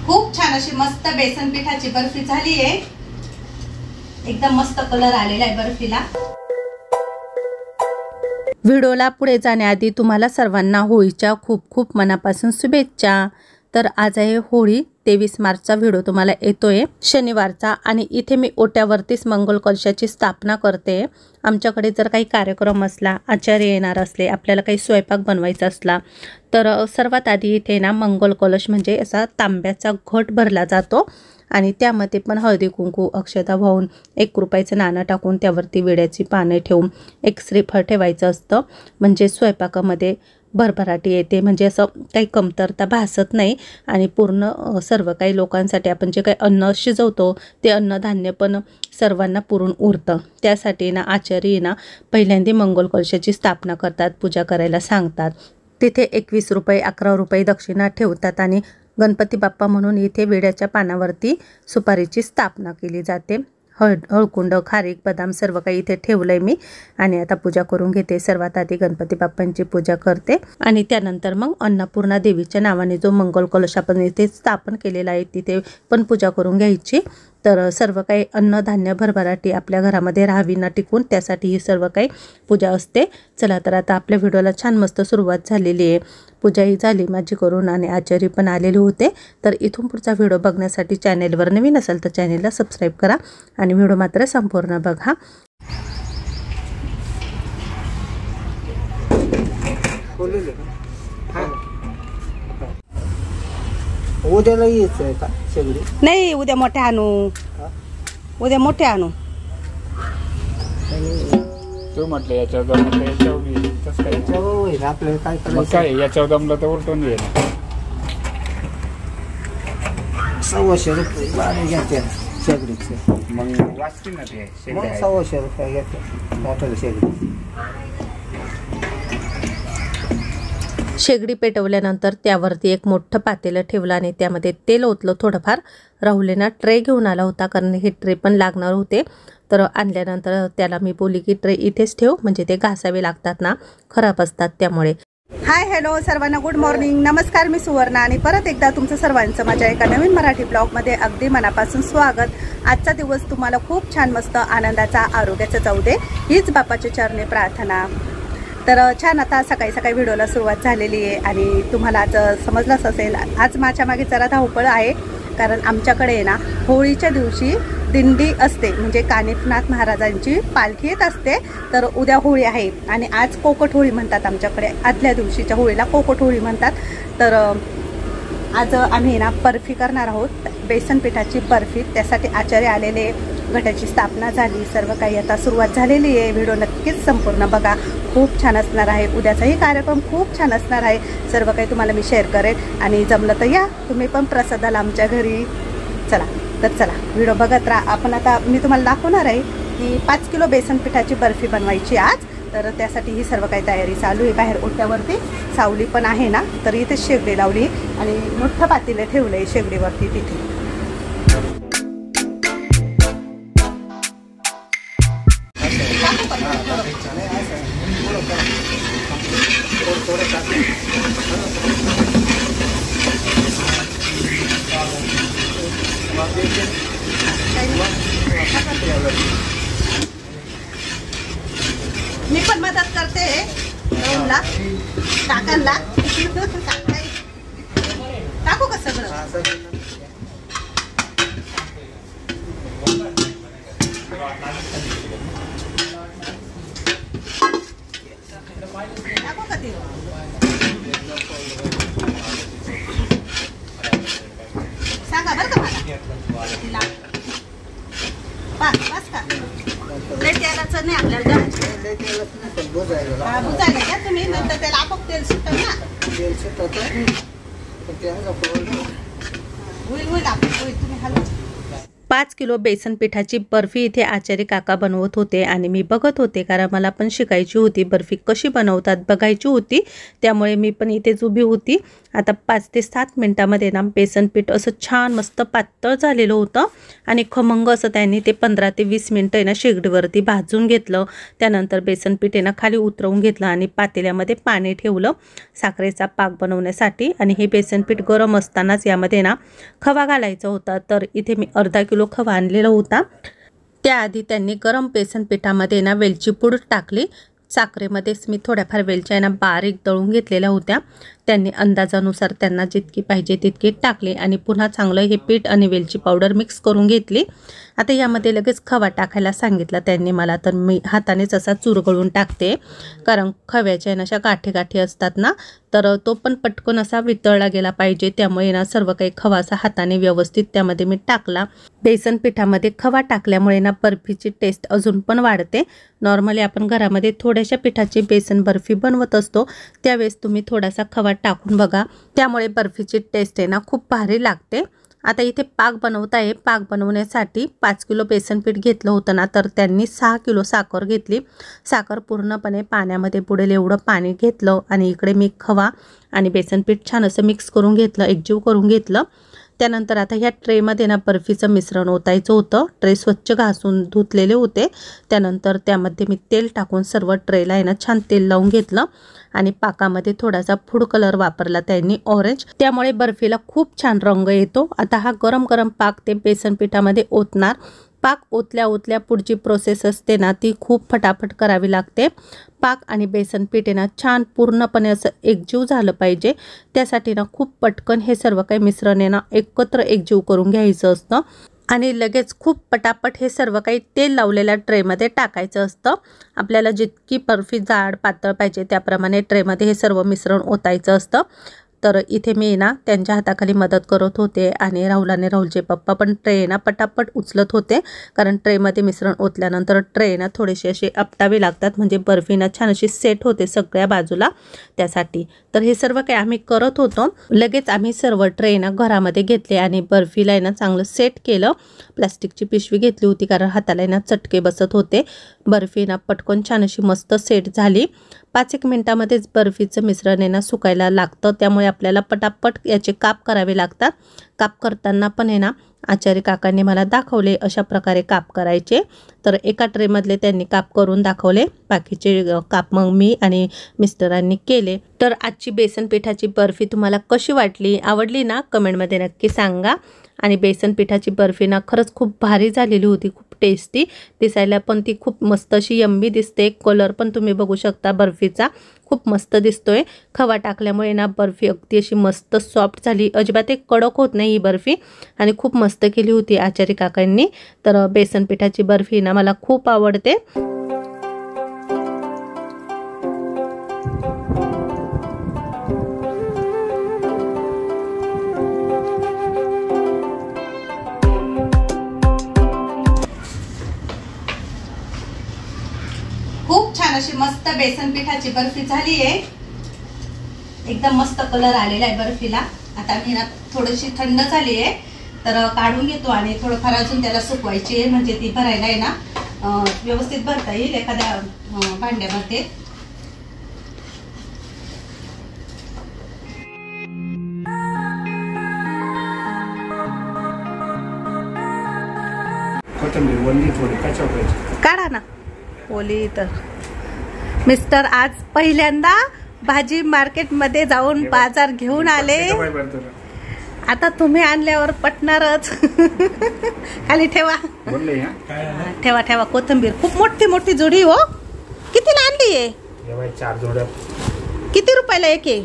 खूप छान अशी मस्त बेसन पिठाची बर्फी झाली आहे। एकदम मस्त कलर आलेला आहे बर्फीला। व्हिडिओला पुढे जाण्याआधी तुम्हाला सर्वांना होळीच्या खूप खूप मनापासून शुभेच्छा। तर आज आहे होळी, 23 मार्चचा व्हिडिओ तुम्हाला येतोय शनिवारचा। आणि इथे मी ओट्यावरतीच मंगल कलशाची स्थापना करते। आमच्याकडे जर काही कार्यक्रम असला, आचार्य येणार असले, आपल्याला काही स्वयंपाक बनवायचा असला तर सर्वात आधी इथे ना मंगल कलश म्हणजे असा तांब्याचा घट भरला जातो आणि त्यामध्ये पण हळदी कुंकू अक्षता वाहून 1 रुपयाचं नाणं टाकून त्यावरती विड्याची पाने ठेवून एक श्रीफळ ठेवायचं असतं। म्हणजे स्वयंपाकामध्ये भरभराटी येते, म्हणजे असं काही कमतरता भासत नाही आणि पूर्ण सर्व काही लोकांसाठी आपण जे काही अन्न शिजवतो ते अन्नधान्य पण सर्वांना पुरून उरतं। त्यासाठी ना आचार्य ना पहिल्यांदा मंगल कलशाची स्थापना करतात, पूजा करायला सांगतात। तिथे 21 रुपये 11 रुपये दक्षिणा ठेवतात आणि गणपती बाप्पा म्हणून इथे विड्याच्या पानावरती सुपारीची स्थापना केली जाते। हळकुंड खारीक बदाम सर्व काही इथे ठेवलंय मी आणि आता पूजा करून घेते। सर्वात आधी गणपती बाप्पांची पूजा करते आणि त्यानंतर मग अन्नपूर्णा देवीच्या नावाने जो मंगल कलश आपण इथे स्थापन केलेला आहे तिथे पण पूजा करून घ्यायची। तर सर्व काही अन्नधान्य भरभराटी आपल्या घरामध्ये राहावी ना टिकून, त्यासाठी ही सर्व काही पूजा असते। चला तर आता आपल्या व्हिडिओला छान मस्त सुरुवात झालेली आहे। पूजाही झाली माझी करून आणि आचार्य पण आलेले होते। तर इथून पुढचा व्हिडिओ बघण्यासाठी चॅनेलवर नवीन असेल तर चॅनेलला सबस्क्राईब करा आणि व्हिडिओ मात्र संपूर्ण बघा। उद्याला यायचं का शेगडी? नाही, उद्या मोठे आणू, उद्या मोठे आणू। तू म्हटलं याच्यावर जमलं आपल्याला काय करायचं? काय याच्यावर जमलं तर उलटून घे। 100 रुपये बारे घेते शेगडीचे। मग वाचते ना ते मग 100 रुपये घेते मोठ्याला शेगडी। शेगडी पेटवल्यानंतर त्यावरती एक मोठं पातेलं ठेवलं आणि त्यामध्ये तेल ओतलं थोडंफार। राहुलेना ट्रे घेऊन आला होता कारण हे ट्रे पण लागणार होते। तर आणल्यानंतर त्याला मी बोलली की ट्रे इथेच ठेव, म्हणजे ते घासावे लागतात ना, खराब असतात त्यामुळे। हाय हॅलो सर्वांना, गुड मॉर्निंग, नमस्कार। मी सुवर्णा आणि परत एकदा तुमचं सर्वांचं माझ्या एका नवीन मराठी ब्लॉगमध्ये अगदी मनापासून स्वागत। आजचा दिवस तुम्हाला खूप छान मस्त आनंदाचा आरोग्याचा जाऊ दे, हीच बाप्पाच्या चरणी प्रार्थना। तर छान आता सकाळी सकाळी व्हिडिओला सुरुवात झालेली आहे आणि तुम्हाला आज समजलंच असेल आज माझ्या मागे जरा धावपळ आहे, कारण आमच्याकडे आहे ना होळीच्या दिवशी दिंडी असते, म्हणजे कानिफनाथ महाराजांची पालखी येत असते। तर उद्या होळी आहे आणि आज कोकट होळी म्हणतात आमच्याकडे, आदल्या दिवशीच्या होळीला कोकट होळी म्हणतात। तर आज आम्ही ना बर्फी करणार आहोत, बेसन पिठाची बर्फी। त्यासाठी आचार्य आलेले, घटाची स्थापना झाली, सर्व काही आता सुरुवात झालेली आहे। व्हिडिओ नक्कीच संपूर्ण बघा, खूप छान असणार आहे। उद्याचाही कार्यक्रम खूप छान असणार आहे, सर्व काही तुम्हाला मी शेअर करेन आणि जमलं तर या तुम्ही पण प्रसादाला आमच्या घरी। चला तर चला व्हिडिओ बघत राहा। आपण आता मी तुम्हाला दाखवणार आहे की 5 किलो बेसन पिठाची बर्फी बनवायची आज। तर त्यासाठी ही सर्व काही तयारी चालू आहे। बाहेर ओट्यावरती सावली पण आहे ना, तर इथे शेगडी लावली आणि मोठं पातेलं ठेवलं आहे शेगडीवरती तिथे। मी पण मदत करते राहुलला, काकांना। टाकू का सगळं? टाकू का ते? सांगा बरं का मला। बस का लय तेलाचं नाही आपल्याला, बुजायला घ्या तुम्ही, नंतर त्याला आपोआप तेल सुटत ना। तेल सुटत होईल होईल आपण होईल, तुम्ही हलवा। 5 किलो बेसन पिठाची बर्फी इथे आचारी काका बनवत होते आणि मी बघत होते, कारण मला पण शिकायची होती, बर्फी कशी बनवतात बघायची होती, त्यामुळे मी पण इथेच उभी होती. आता 5 ते 7 मिनिटामध्ये ना बेसन पीठ असं छान मस्त पातळ झालेलं होतं आणि खमंग असं त्यांनी ते 15 ते 20 मिनिटं आहे ना शेगडीवरती भाजून घेतलं. त्यानंतर बेसन पीठ आहे ना खाली उतरवून घेतलं आणि पातेल्यामध्ये पाणी ठेवलं साखरेचा पाक बनवण्यासाठी. आणि हे बेसन पीठ गरम असतानाच यामध्ये ना खवा घालायचा होता. तर इथे मी अर्धा किलो खवा आणलेला होता. त्याआधी त्यांनी गरम बेसन पिठामध्ये ना वेलची पूड टाकली. साखरेमध्येच मी थोड्याफार वेलच्या ना बारीक दळून घेतलेल्या होत्या. त्यांनी अंदाजानुसार त्यांना जितकी पाहिजे तितकी टाकली आणि पुन्हा चांगलं हे पीठ आणि वेलची पावडर मिक्स करून घेतली. आता यामध्ये लगेच खवा टाकायला सांगितला त्यांनी मला, तर मी हातानेच असा चुरगळून टाकते, कारण खव्याच्या अशा गाठी गाठी असतात ना, तर तो पण पटकन असा वितळला गेला पाहिजे. त्यामुळे ना सर्व काही खवा असा हाताने व्यवस्थित त्यामध्ये मी टाकला. बेसन पिठामध्ये खवा टाकल्यामुळे ना बर्फीची टेस्ट अजून पण वाढते. नॉर्मली आपण घरामध्ये थोड्याशा पिठाची बेसन बर्फी बनवत असतो, त्यावेळेस तुम्ही थोडासा खवा टाकून बघा, त्यामुळे बर्फीची टेस्ट आहे ना खूप भारी लागते. आता इथे पाक बनवत आहे. पाक बनवण्यासाठी 5 किलो बेसन पीठ घेतलं होतं ना, तर त्यांनी 6 किलो साखर घेतली. साखर पूर्णपणे पाण्यामध्ये बुडेल एवढं पाणी घेतलं आणि इकडे मी खवा आणि बेसन पीठ छान असं मिक्स करून घेतलं, एकजीव करून घेतलं. त्यानंतर आता ह्या ट्रेमध्ये ना बर्फीचं मिश्रण ओतायचं होतं. ट्रे स्वच्छ घासून धुतलेले होते. त्यानंतर त्यामध्ये मी तेल टाकून सर्व ट्रेला आहे ना छान तेल लावून घेतलं आणि पाकामध्ये थोडासा फूड कलर वापरला त्यांनी ऑरेंज, त्यामुळे बर्फीला खूप छान रंग येतो. आता हा गरम गरम पाक ते बेसन पिठामध्ये ओतणार. पाक ओतल्या ओतल्या पुढची प्रोसेस असते ना ती खूप फटाफट करावी लागते. पाक आणि बेसन पीठ आहे ना छान पूर्णपणे असं एकजीव झालं पाहिजे. त्यासाठी ना खूप पटकन हे सर्व काही मिश्रण आहे ना एकत्र एकजीव करून घ्यायचं असतं आणि लगेच खूप पटापट हे सर्व काही तेल लावलेल्या ट्रेमध्ये टाकायचं असतं. आपल्याला जितकी बर्फी जाड पातळ पाहिजे त्याप्रमाणे ट्रेमध्ये हे सर्व मिश्रण ओतायचं असतं. तर इथे मी ना त्यांच्या हाताखाली मदत करत होते आणि राहुल आणि राहुलचे पप्पा पण ट्रे ना पटापट उचलत होते, कारण ट्रेमध्ये मिश्रण ओतल्यानंतर ट्रे ना थोडेसे असे आपटावे लागतात, म्हणजे बर्फी ना छान अशी सेट होते सगळ्या बाजूला, त्यासाठी. तर हे सर्व काही आम्ही करत होतो. लगेच आम्ही सर्व ट्रे ना घरामध्ये घेतले आणि बर्फीला ना चांगलं सेट केलं. प्लास्टिकची पिशवी घेतली होती, कारण हाताला ना चटके बसत होते. बर्फी ना पटकन छान अशी मस्त सेट झाली. 5-1 मिनिटामध्येच बर्फीचं मिश्रण आहे ना सुकायला लागतं, त्यामुळे आपल्याला पटापट याचे काप करावे लागतात. काप करताना पण आहे ना आचारी काकांनी मला दाखवले अशा प्रकारे काप करायचे. तर एका ट्रेमधले त्यांनी काप करून दाखवले, बाकीचे काप मग मी आणि मिस्टरांनी केले. तर आजची बेसन पिठाची बर्फी तुम्हाला कशी वाटली, आवडली ना, कमेंटमध्ये नक्की सांगा. आणि बेसन पिठाची बर्फी ना खरंच खूप भारी झालेली होती, खूप टेस्टी. दिसायला पण ती खूप मस्त अशी यम्मी दिसते. कलर पण तुम्ही बघू शकता बर्फीचा खूप मस्त दिसतोय. खवा टाकल्यामुळे ना बर्फी अगदी अशी मस्त सॉफ्ट झाली, अजिबात एक कडक होत नाही ही बर्फी, आणि खूप मस्त केली होती आचारी काकांनी. तर बेसन पिठाची बर्फी ना मला खूप आवडते. खूप छान अशी मस्त बेसन पिठाची बर्फी झाली आहे. एकदम मस्त कलर आलेला आहे बर्फीला. आता मी ना थोडीशी थंड झाली आहे, तर काढून घेतो आणि थोडंफार अजून त्याला सुकवायची आहे, म्हणजे ती भरायला आहे ना व्यवस्थित भरता येईल एखाद्या भांड्यामध्ये. कोथिंबीर वल्ली थोडी कच्चा काढा ना ओली. तर मिस्टर आज पहिल्यांदा भाजी मार्केटमध्ये जाऊन बाजार घेऊन आले. आता तुम्ही आणल्यावर पटणारच. खाली ठेवा, ठेवा ठेवा. कोथिंबीर खूप मोठी मोठी जोडी हो. कितीला आणली आहे? 4 जोड्या. किती रुपयाला एक आहे?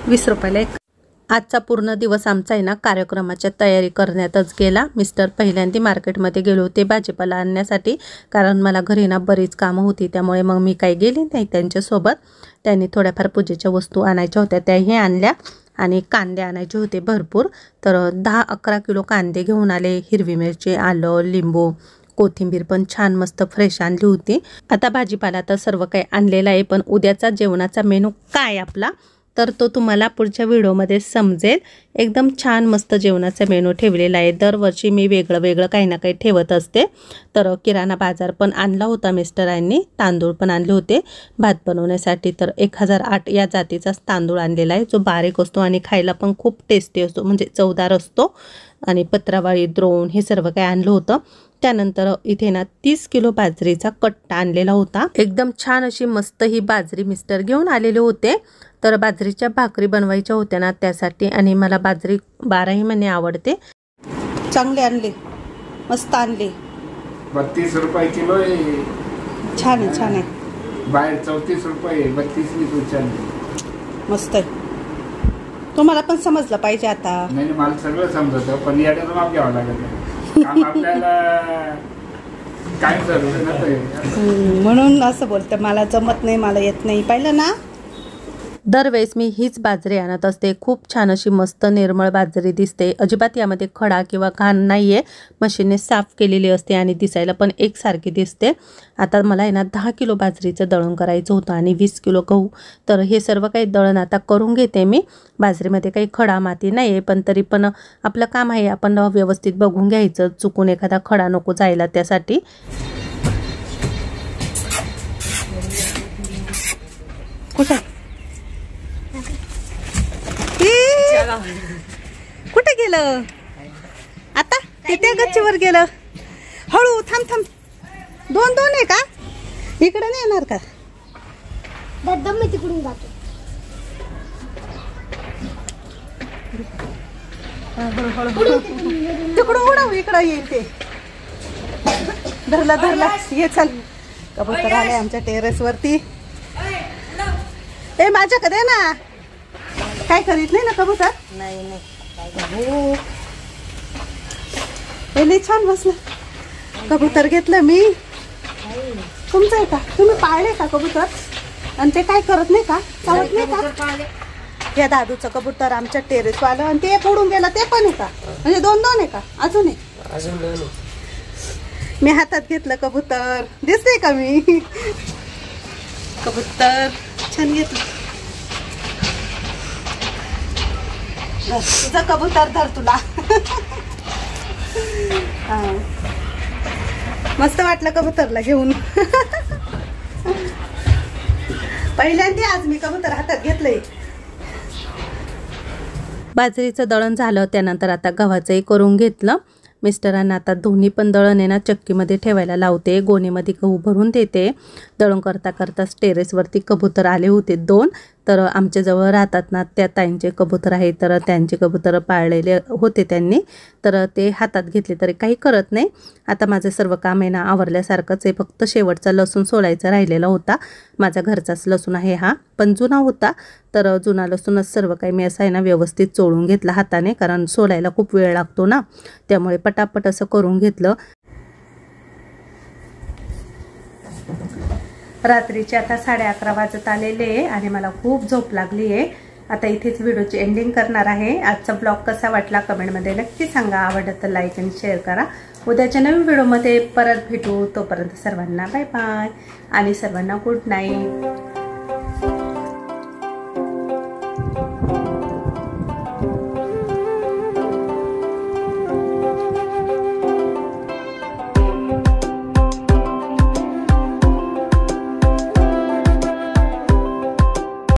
20 रुपयाला एक. आजचा पूर्ण दिवस आमचा आहे ना कार्यक्रमाच्या तयारी करण्यातच गेला. मिस्टर पहिल्यांदा मार्केटमध्ये गेले होते भाजीपाला आणण्यासाठी, कारण मला घरी ना बरीच कामं होती, त्यामुळे मग मी काही गेले नाही त्यांच्यासोबत. त्यांनी थोड्याफार पूजेच्या वस्तू आणायच्या होत्या त्याही आणल्या आणि कांदे आणायचे होते भरपूर. तर 10-11 किलो कांदे घेऊन आले. हिरवी मिरची, आलं, लिंबू, कोथिंबीर पण छान मस्त फ्रेश आणली होती. आता भाजीपाला तर सर्व काही आणलेला आहे, पण उद्याचा जेवणाचा मेनू काय आपला तर तो तुम्हाला पुढच्या व्हिडिओमध्ये समजेल. एकदम छान मस्त जेवणाचा मेनू ठेवलेला आहे. दरवर्षी मी वेगळं वेगळं काही ना काही ठेवत असते. तर किराणा बाजार पण आणला होता मिस्टरांनी, तांदूळ पण आणले होते भात बनवण्यासाठी. तर 1008 या जातीचाच तांदूळ आणलेला आहे, जो बारीक असतो आणि खायला पण खूप टेस्टी असतो, म्हणजे चवदार असतो. आणि पत्रावळी, द्रोण हे सर्व काही आणलं होतं. त्यानंतर इथे ना 30 किलो बाजरीचा कट्टा आणलेला होता. एकदम छान अशी मस्त ही बाजरी मिस्टर घेऊन आलेले होते. तर बाजरीच्या भाकरी बनवायच्या होत्या ना त्यासाठी, आणि मला बाजरी 12 महिने आवडते. चांगले आणले, मस्त आणले. 32 रुपये किलो आहे. छान आहे, छान आहे. बाहेर 34 रुपये, 32 मस्त आहे. तुम्हाला पण समजलं पाहिजे आता. नाही, मला सगळं समजतं, पण याच्यातून माप घ्यावं लागत. आपल्याला काय जरूर म्हणून असं बोलतं, मला जमत नाही, मला येत नाही. पाहिलं ना, दरवेळेस मी हीच बाजरी आणत असते. खूप छान अशी मस्त निर्मळ बाजरी दिसते. अजिबात यामध्ये खडा किंवा घाण नाही आहे. मशीनने साफ केलेली असते आणि दिसायला पण एकसारखी दिसते. आता मला आहे ना 10 किलो बाजरीचं दळण करायचं होतं आणि 20 किलो गहू. तर हे सर्व काही दळण आता करून घेते मी. बाजरीमध्ये काही खडा माती नाही आहे, पण तरी पण आपलं काम आहे, आपण व्यवस्थित बघून घ्यायचं, चुकून एखादा खडा नको जायला त्यासाठी. कुठे गेलं आता? त्या गच्चीवर गेलं. हळू थांब थांब. दोन आहे का? इकडे नाही येणार का? मी तिकडून जातो. तिकडून उडव, इकडं येईल ते. धरला ये, चल. कबूतर आले आमच्या टेरेस वरती. ए माझ्याकडे ना काय करीत नाही ना कबूतर? नाही. लई छान बसलं. कबूतर घेतलं मी. तुमचं आहे का? तुम्ही पाळले का कबूतर? आणि ते काय करत नाही का? चावत नाही का? या दादूचं कबूतर आमच्या टेरेस वालं, आणि ते पडून गेलं ते पण आहे का? म्हणजे दोन आहे का? अजून आहे. मी हातात घेतलं कबूतर. दिसते का मी? कबूतर छान घेतलं. तुझं कबूतर धर तुला. मस्त वाटलं कबूतरला घेऊन. पहिल्यांदा आज मी कबूतर हातात घेतलंय. बाजरीचं दळण झालं, त्यानंतर आता गव्हाचंही करून घेतलं. मिस्टरांना आता दोन्ही पण दळण आहे ना चक्कीमध्ये ठेवायला लावते. गोणीमध्ये गहू भरून देते. दळण करता करताच टेरेसवरती कबूतर आले होते 2. तर आमच्याजवळ राहतात ना त्या ताईंचे कबूतर आहे, तर त्यांचे कबूतर पाळलेले होते त्यांनी. तर ते हातात घेतले तरी काही करत नाही. आता माझं सर्व काम आहे ना आवरल्यासारखंच आहे. फक्त शेवटचा लसूण सोलायचा राहिलेला होता. माझा घरचाच लसूण आहे हा, पण जुना होता. तर जुना लसूणच सर्व काही मी असं आहे ना व्यवस्थित चोळून घेतला हाताने, कारण सोलायला खूप वेळ लागतो ना, त्यामुळे पटापट असं करून घेतलं. रात्रीचे आता 11:30 वाजत आलेले आहे आणि मला खूप झोप लागली आहे. आता इथेच व्हिडिओची एंडिंग करणार आहे. आजचा ब्लॉग कसा वाटला कमेंटमध्ये नक्की सांगा. आवडलं तर लाईक आणि शेअर करा. उद्याच्या नवीन व्हिडिओमध्ये परत भेटू. तोपर्यंत सर्वांना बाय बाय आणि सर्वांना गुड नाईट.